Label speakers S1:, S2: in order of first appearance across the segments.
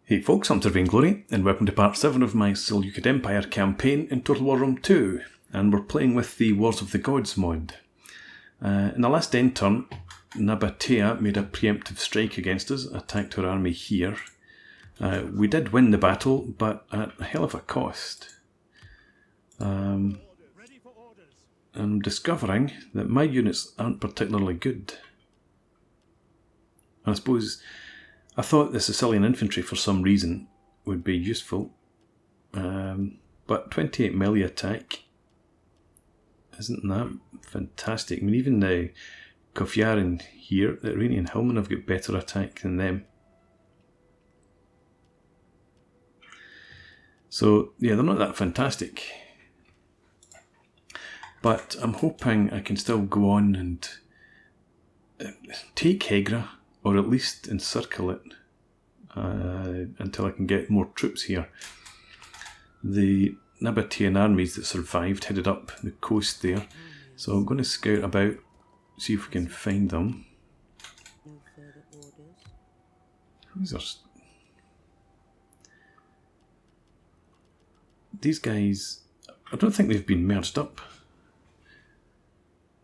S1: Hey folks, I'm Vain Glory, and welcome to part 7 of my Seleucid Empire campaign in Total War Rome 2, and we're playing with the Wars of the Gods mod. In the last end turn, Nabatea made a preemptive strike against us, attacked her army here. We did win the battle, but at a hell of a cost. I'm discovering that my units aren't particularly good. I suppose I thought the Sicilian infantry for some reason would be useful, but 28 melee attack, isn't that fantastic? I mean, even the Kofyarin here, the Iranian Hillmen, have got better attack than them. So yeah, they're not that fantastic, but I'm hoping I can still go on and take Hegra, or at least encircle it until I can get more troops here. The Nabatean armies that survived headed up the coast there, so I'm going to scout about, see if we can find them. These guys, I don't think they've been merged up.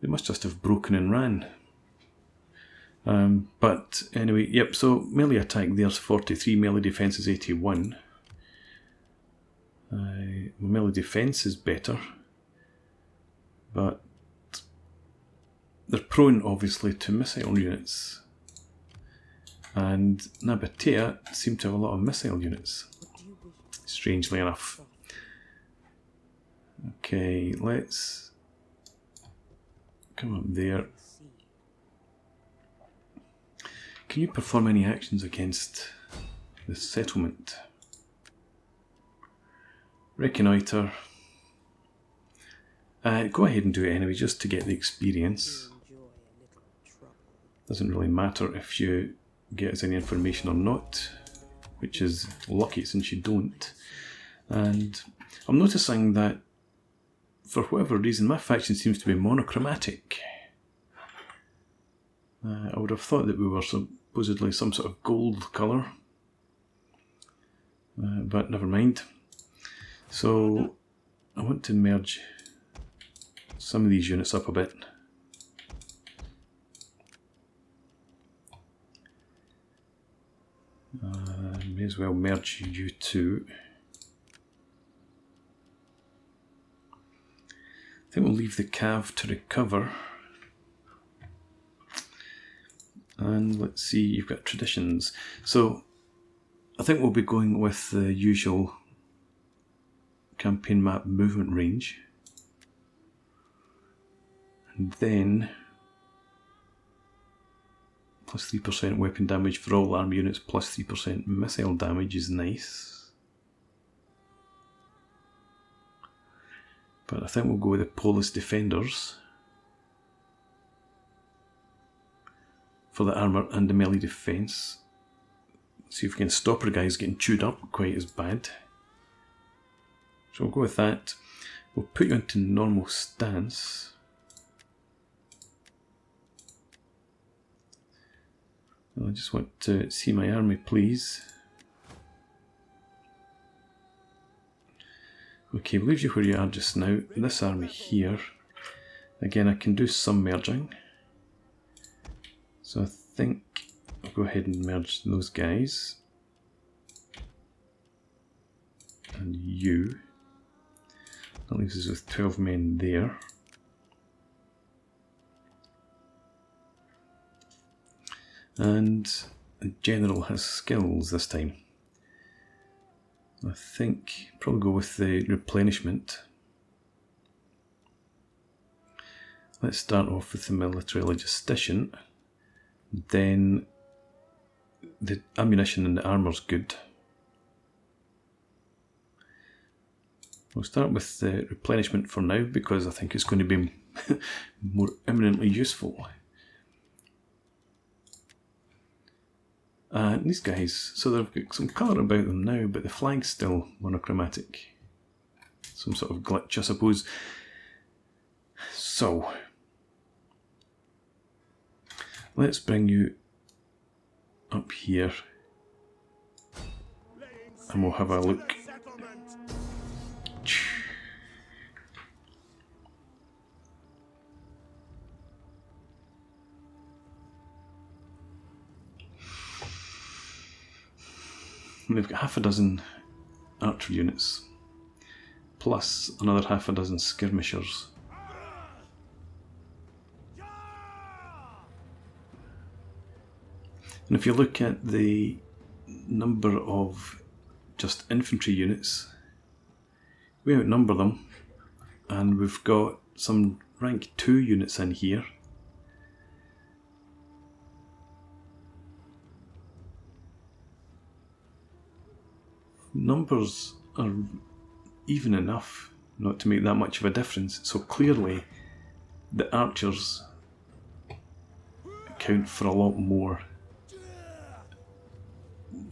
S1: They must just have broken and ran. But anyway, yep, so melee attack there's 43, melee defense is 81. Melee defense is better, but they're prone obviously to missile units, and Nabatea seem to have a lot of missile units, strangely enough. Okay, let's come up there. Can you perform any actions against the settlement? Reconnoiter. Go ahead and do it anyway, just to get the experience. Doesn't really matter if you get us any information or not, which is lucky since you don't. And I'm noticing that for whatever reason my faction seems to be monochromatic. I would have thought that we were supposedly some sort of gold colour, but never mind. So I want to merge some of these units up a bit. May as well merge you two. I think we'll leave the cav to recover. And let's see, you've got traditions. So I think we'll be going with the usual campaign map movement range. And then plus 3% weapon damage for all army units, plus 3% missile damage is nice. But I think we'll go with the Polis Defenders for the armour and the melee defence. See if we can stop our guys getting chewed up quite as bad. So we'll go with that. We'll put you into normal stance. I just want to see my army, please. Okay, we'll leave you where you are just now. This army here, again I can do some merging. So I think I'll go ahead and merge those guys. And you. That leaves us with 12 men there. And the general has skills this time. I think probably go with the replenishment. Let's start off with the military logistician. Then the ammunition and the armour's good. We'll start with the replenishment for now because I think it's going to be more eminently useful. These guys, so they've got some colour about them now, but the flag's still monochromatic. Some sort of glitch, I suppose. So let's bring you up here. and we'll have a look. And they've got half a dozen archer units, plus another half a dozen skirmishers. And if you look at the number of just infantry units, we outnumber them, and we've got some rank 2 units in here. Numbers are even enough not to make that much of a difference, so clearly the archers account for a lot more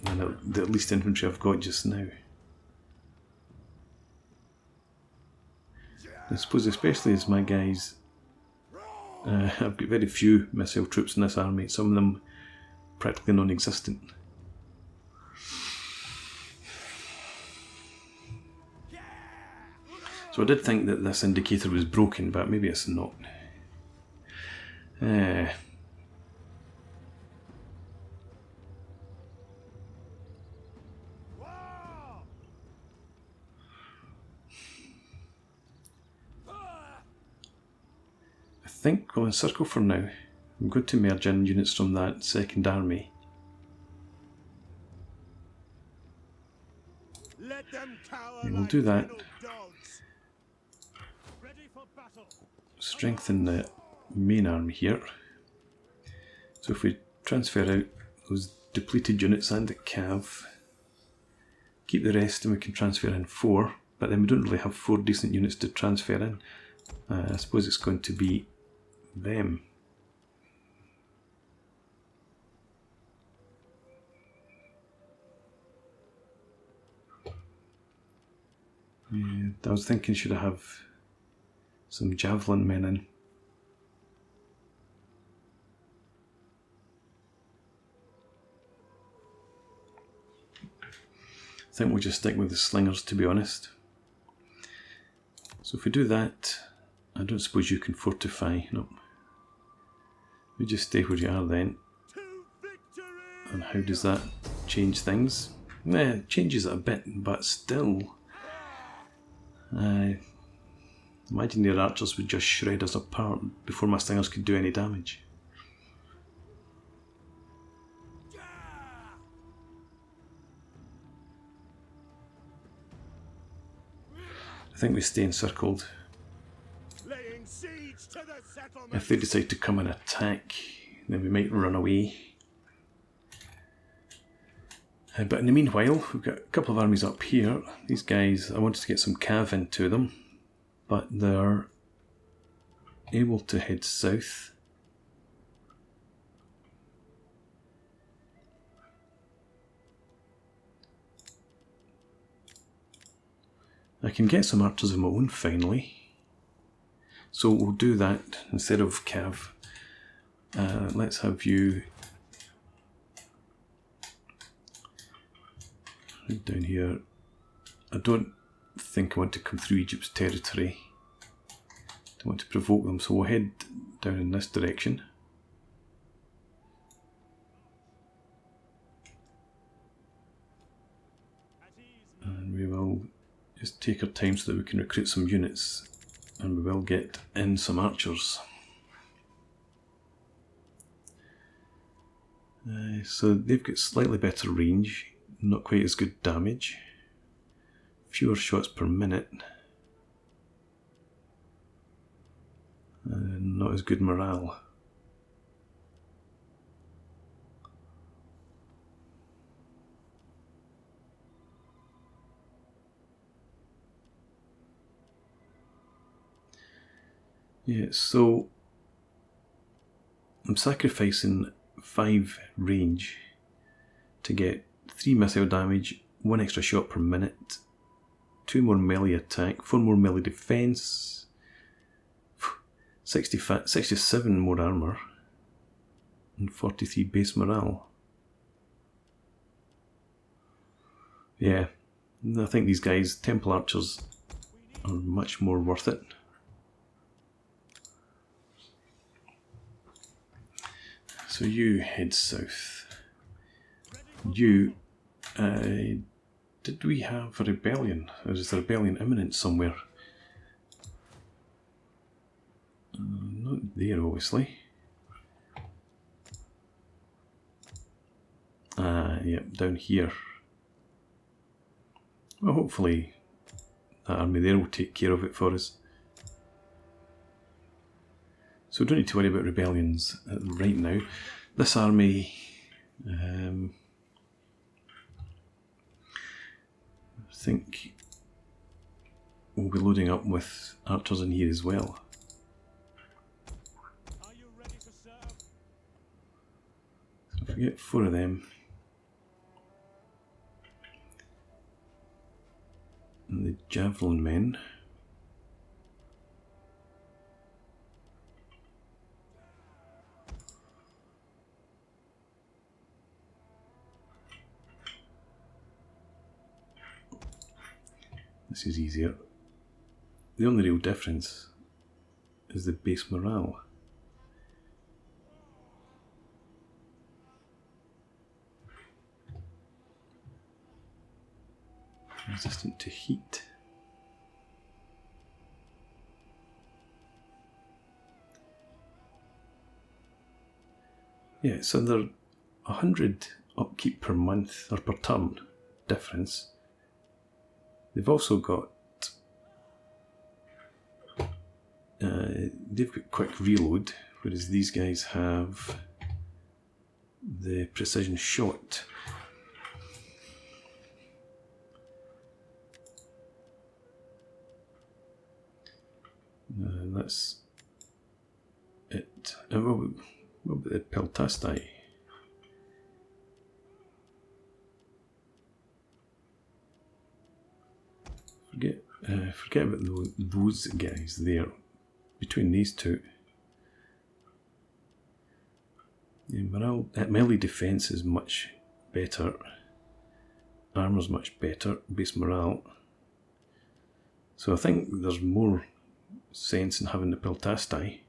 S1: than the least infantry I've got just now. I suppose especially as my guys, I've got very few missile troops in this army, some of them practically non-existent. So I did think that this indicator was broken, but maybe it's not. I think we'll encircle for now. I'm going to merge in units from that second army. And we'll do that. Strengthen the main army here. So if we transfer out those depleted units and the cav, keep the rest, and we can transfer in 4, but then we don't really have 4 decent units to transfer in. I suppose it's going to be them. Yeah, I was thinking, should I have some javelin men in? I think we'll just stick with the slingers, to be honest. So if we do that, I don't suppose you can fortify. No. You just stay where you are then. And how does that change things? It changes it a bit, but still. Imagine their archers would just shred us apart before my slingers could do any damage. I think we stay encircled. If they decide to come and attack, then we might run away. But in the meanwhile, we've got a couple of armies up here. These guys, I wanted to get some cav into them, but they're able to head south. I can get some archers of my own finally. So we'll do that instead of cav. Let's have you right down here. I don't think I want to come through Egypt's territory. I want to provoke them, so we'll head down in this direction. And we will just take our time so that we can recruit some units, and we will get in some archers. So they've got slightly better range, not quite as good damage, fewer shots per minute, and not as good morale. Yeah, so I'm sacrificing 5 range to get 3 missile damage, 1 extra shot per minute, 2 more melee attack, 4 more melee defense, 67 more armor, and 43 base morale. Yeah, I think these guys, Temple Archers, are much more worth it. So you head south. You, did we have a rebellion? Or is there a rebellion imminent somewhere? Not there, obviously. Yep, down here. Well, hopefully that army there will take care of it for us. So we don't need to worry about rebellions right now. This army, I think we'll be loading up with archers in here as well.
S2: Are you ready to serve?
S1: So if we get 4 of them, and the javelin men. This is easier. The only real difference is the base morale. Resistant to heat. Yeah, so they're 100 upkeep per month or per turn difference. They've also got they've got quick reload, whereas these guys have the precision shot. That's it. What about the Peltasti? Forget about those guys there. Between these two, yeah, morale, melee defense is much better. Armor's much better. Base morale. So I think there's more sense in having the Peltasti.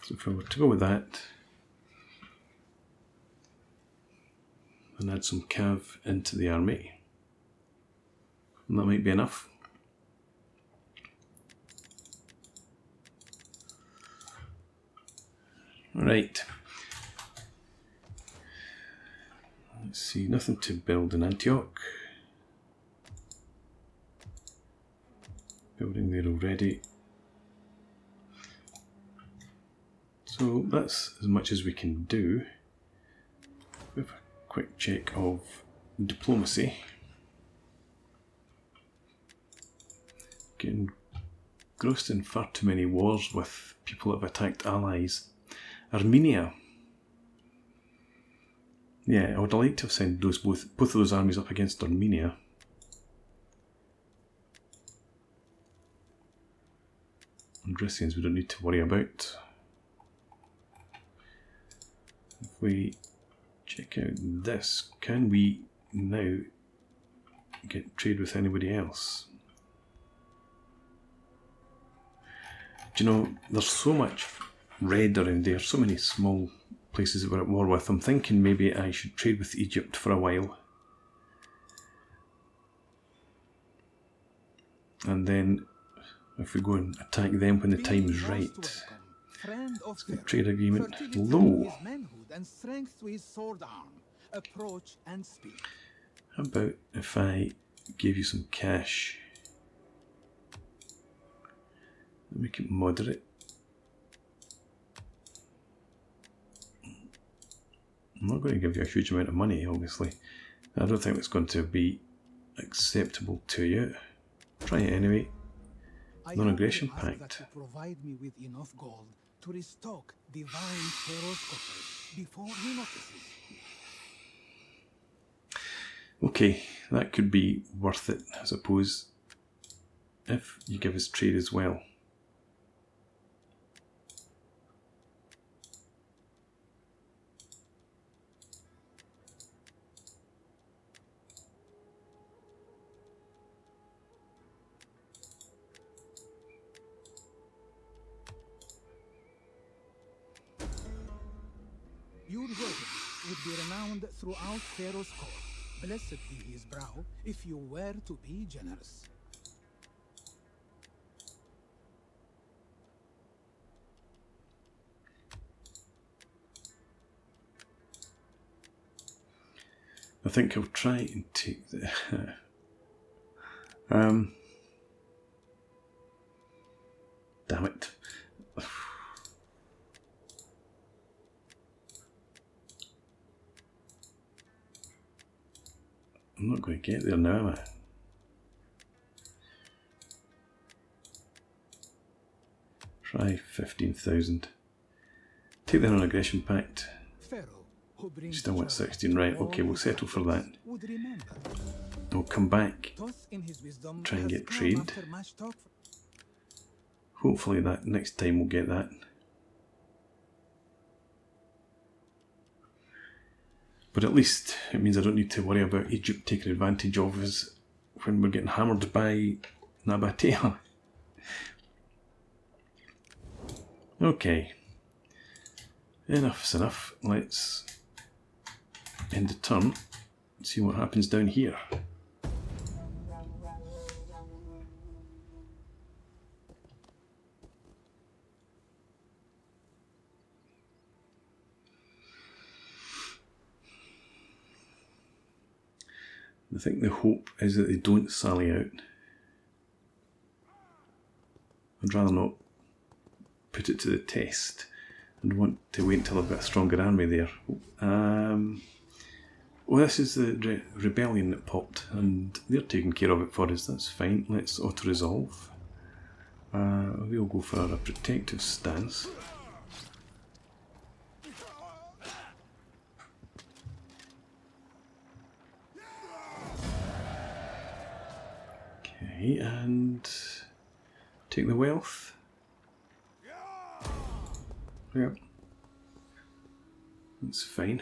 S1: So if I were to go with that and add some cav into the army, and that might be enough. Right. Let's see, nothing to build in Antioch. Building there already. So that's as much as we can do. We have a quick check of diplomacy. Getting engrossed in far too many wars with people that have attacked allies. Armenia. Yeah, I would like to have sent both of those armies up against Armenia. Andricians we don't need to worry about. If we check out this, can we now get trade with anybody else? Do you know, there's so much red around there, so many small places that we're at war with. I'm thinking maybe I should trade with Egypt for a while. And then if we go and attack them when the time's right. Trade agreement low. How about if I gave you some cash? Make it moderate. I'm not going to give you a huge amount of money, obviously. I don't think that's going to be acceptable to you. Try it anyway. Non-aggression pact.
S3: Provide me with enough gold to restock divine Pharaoh's coffers before he notices.
S1: Okay, that could be worth it, I suppose, if you give us trade as well.
S3: Your words would be renowned throughout Pharaoh's court. Blessed be his brow, if you were to be generous.
S1: I think I'll try and take the... Damn it. I'm not going to get there now, am I? Try 15,000. Take the non-aggression pact. Still at 16, right, okay, we'll settle for that. We'll come back, try and get trade. Hopefully that next time we'll get that. But at least it means I don't need to worry about Egypt taking advantage of us when we're getting hammered by Nabatea. Okay. Enough's enough. Let's end the turn and see what happens down here. I think the hope is that they don't sally out. I'd rather not put it to the test and want to wait until I've got a stronger army there. Well, this is the rebellion that popped, and they're taking care of it for us. That's fine. Let's auto-resolve. We'll go for a protective stance. Okay, and take the wealth. Yep. That's fine.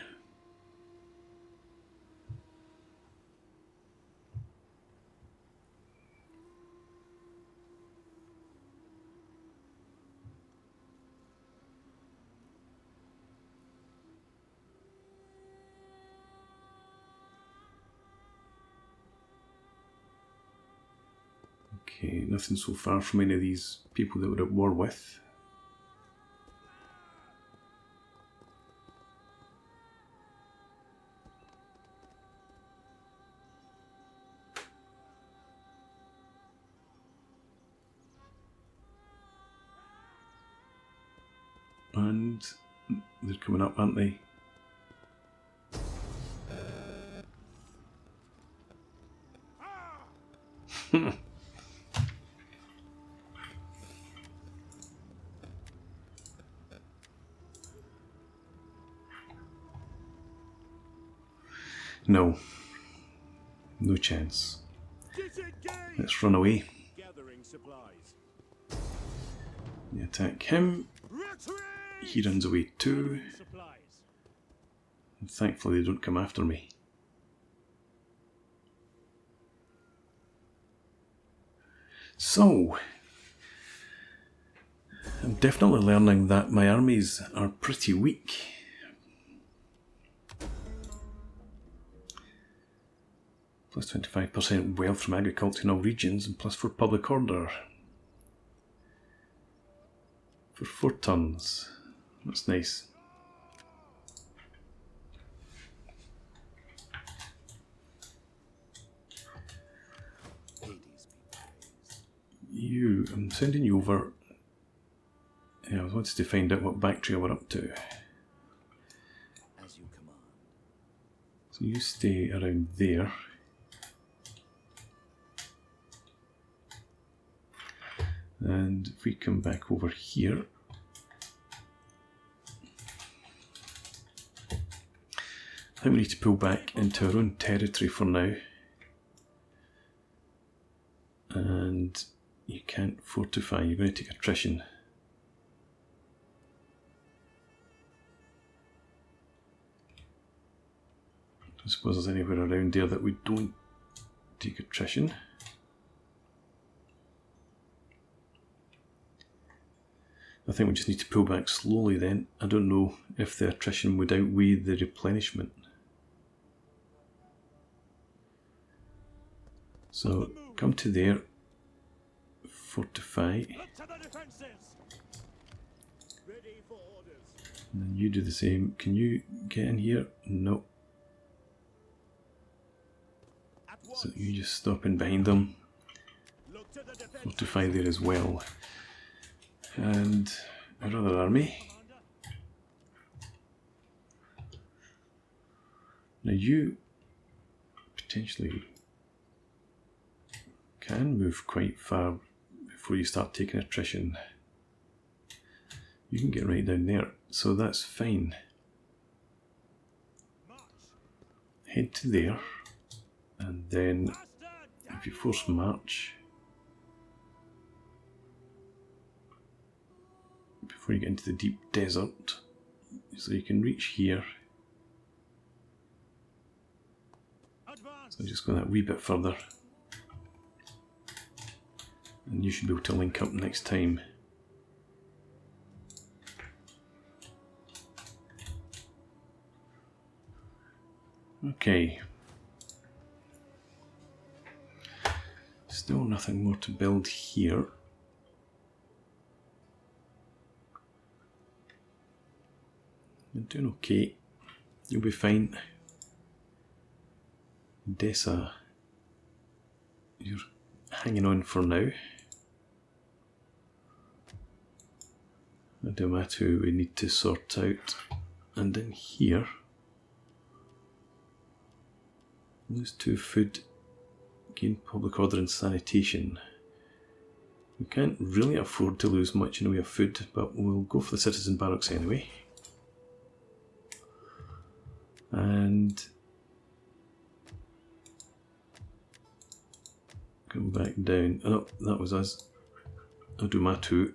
S1: Okay, nothing so far from any of these people that we're at war with. And they're coming up, aren't they? No. No chance. Let's run away. We attack him. He runs away too. And thankfully they don't come after me. So, I'm definitely learning that my armies are pretty weak. Plus 25% wealth from agriculture in all regions, and plus 4 public order. For 4 turns. That's nice. I'm sending you over. Yeah, I wanted to find out what Bactria were up to.
S2: As you command.
S1: So you stay around there. And if we come back over here, I think we need to pull back into our own territory for now. And you can't fortify, you're going to take attrition. I suppose there's anywhere around there that we don't take attrition. I think we just need to pull back slowly then. I don't know if the attrition would outweigh the replenishment. So come to there, fortify, and then you do the same. Can you get in here? No. So you just stop in behind them, fortify there as well. And another army. Now you potentially can move quite far before you start taking attrition. You can get right down there, so that's fine. Head to there, and then if you force march, before you get into the deep desert, so you can reach here. So just go that wee bit further, and you should be able to link up next time. Okay. Still nothing more to build here. You're doing okay. You'll be fine. Dessa, you're hanging on for now. Adamatu we need to sort out. And in here, lose 2 food, gain public order and sanitation. We can't really afford to lose much in the way of food, but we'll go for the citizen barracks anyway. And come back down. Oh, that was us. Adumatu.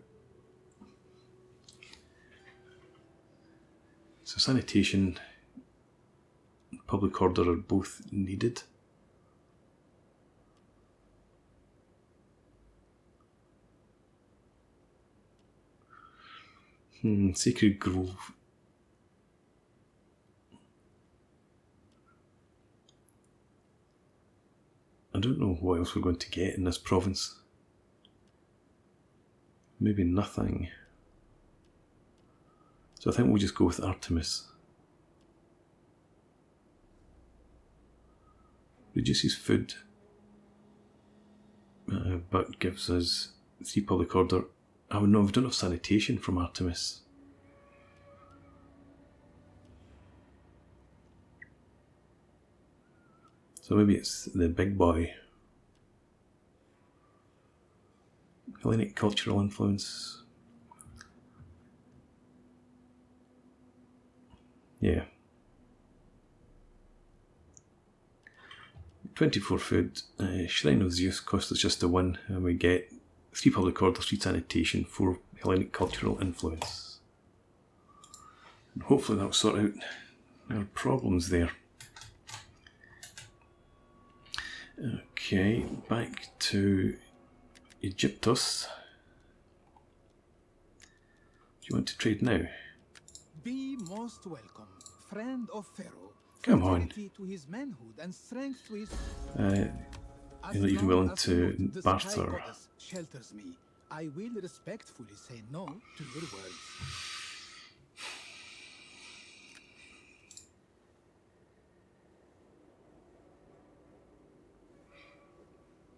S1: So sanitation and public order are both needed. Sacred Grove. I don't know what else we're going to get in this province. Maybe nothing. So I think we'll just go with Artemis. Reduces food, but gives us 3 public order. Oh no, we don't have sanitation from Artemis. So maybe it's the big boy. Hellenic cultural influence. Yeah. 24 food. Shrine of Zeus costs us just a 1, and we get 3 public order, 3 sanitation, 4 Hellenic cultural influence. And hopefully that'll sort out our problems there. Okay, back to Egyptus. Do you want to trade now?
S3: Be most welcome, friend of Pharaoh.
S1: Come on.
S3: To his manhood and strength to his...
S1: You're not even willing to barter.
S3: Shelters me. I will respectfully say no to your words.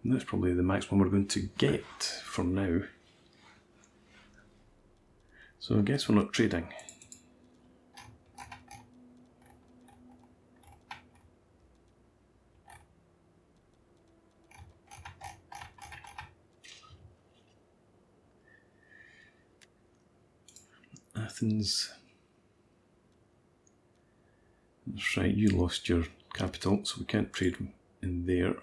S1: And that's probably the maximum we're going to get for now. So I guess we're not trading. Athens. That's right, you lost your capital, so we can't trade in there.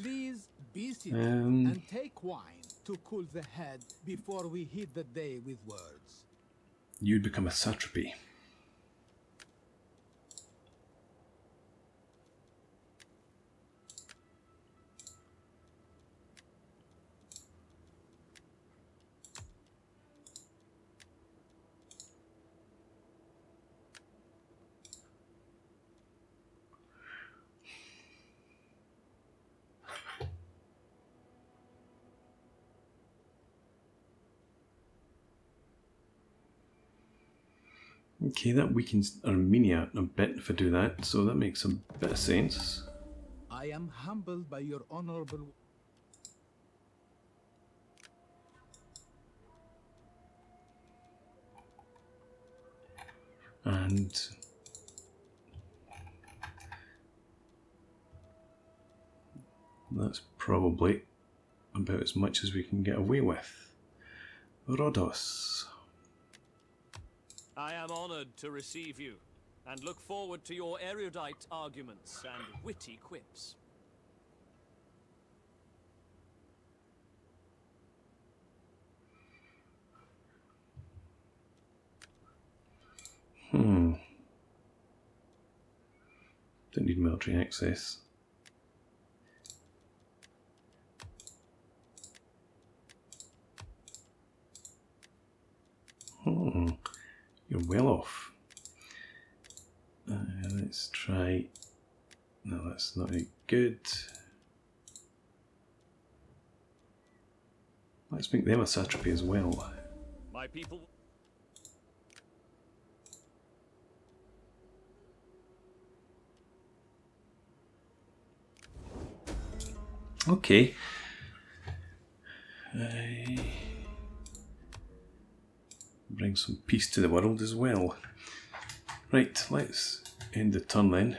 S3: Please be seated and take wine to cool the head before we hit the day with words.
S1: you'd become a satrapy. Okay, that weakens Armenia a bit if I do that, so that makes a bit of sense.
S3: I am humbled by your honorable...
S1: And that's probably about as much as we can get away with. Rhodos.
S4: I am honored to receive you, and look forward to your erudite arguments and witty quips.
S1: Don't need military access. You're well off. Let's try... No, that's not very good. Let's make them a satrapy as well.
S4: My people...
S1: Okay. Bring some peace to the world as well. Right, let's end the turn then.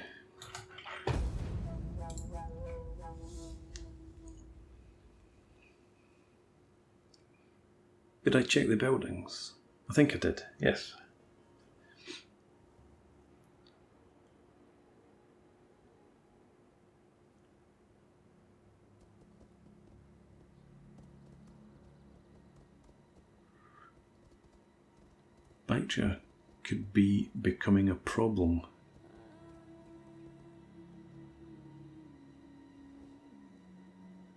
S1: Did I check the buildings? I think I did, yes. Bactria could be becoming a problem.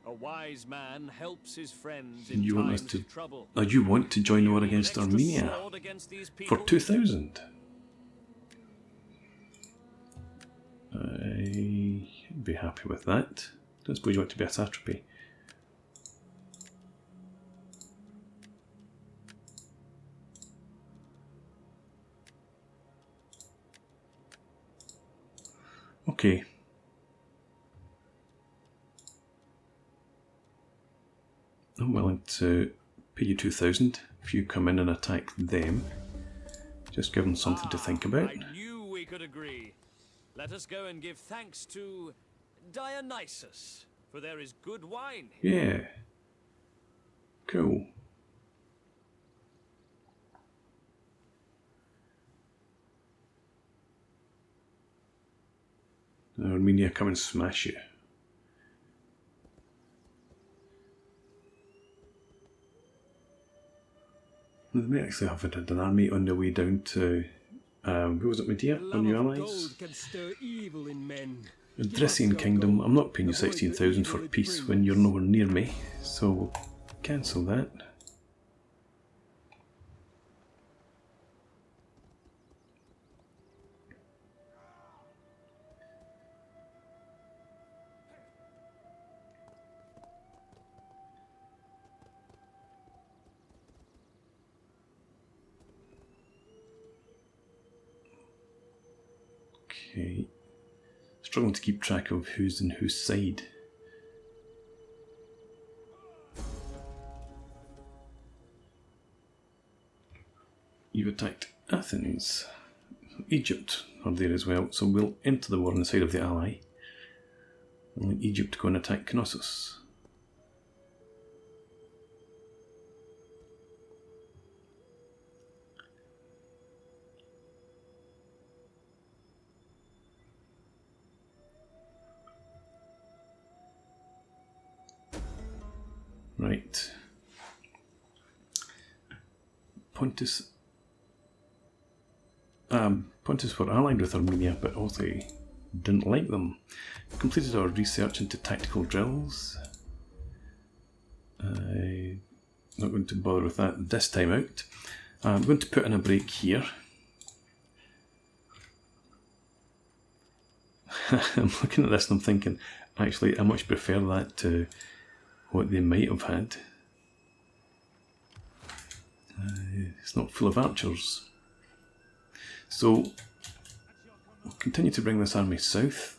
S4: A wise man helps his friends in
S1: You want us
S4: times
S1: to...
S4: of trouble.
S1: Oh, you want to join the war against
S4: An extra
S1: Armenia
S4: sword against these
S1: for
S4: people?
S1: 2,000. I'd be happy with that. Don't suppose you want to be a satrapy. Okay. I'm willing to pay you 2,000 if you come in and attack them. Just give them something to think about.
S4: I knew we could agree. Let us go and give thanks to Dionysus, for there is good wine here.
S1: Yeah. Cool. Armenia, come and smash you. They may actually have an army on their way down to, who was it, Medea, on your allies? Adressian Kingdom, I'm not paying you 16,000 for peace when you're nowhere near me, so we'll cancel that. Okay. Struggling to keep track of who's on whose side. You've attacked Athens. Egypt are there as well, so we'll enter the war on the side of the ally. And let Egypt go and attack Knossos. Right. Pontus Pontus were allied with Armenia, but also didn't like them. Completed our research into tactical drills. Not going to bother with that this time out. I'm going to put in a break here. I'm looking at this and I'm thinking, actually, I much prefer that to what they might have had. It's not full of archers. So, we'll continue to bring this army south.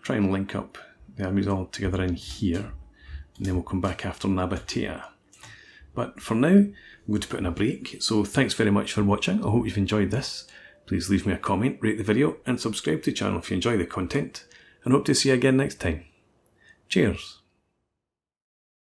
S1: Try and link up the armies all together in here. And then we'll come back after Nabatea. But for now, I'm going to put in a break. So thanks very much for watching. I hope you've enjoyed this. Please leave me a comment, rate the video, and subscribe to the channel if you enjoy the content. And hope to see you again next time. Cheers!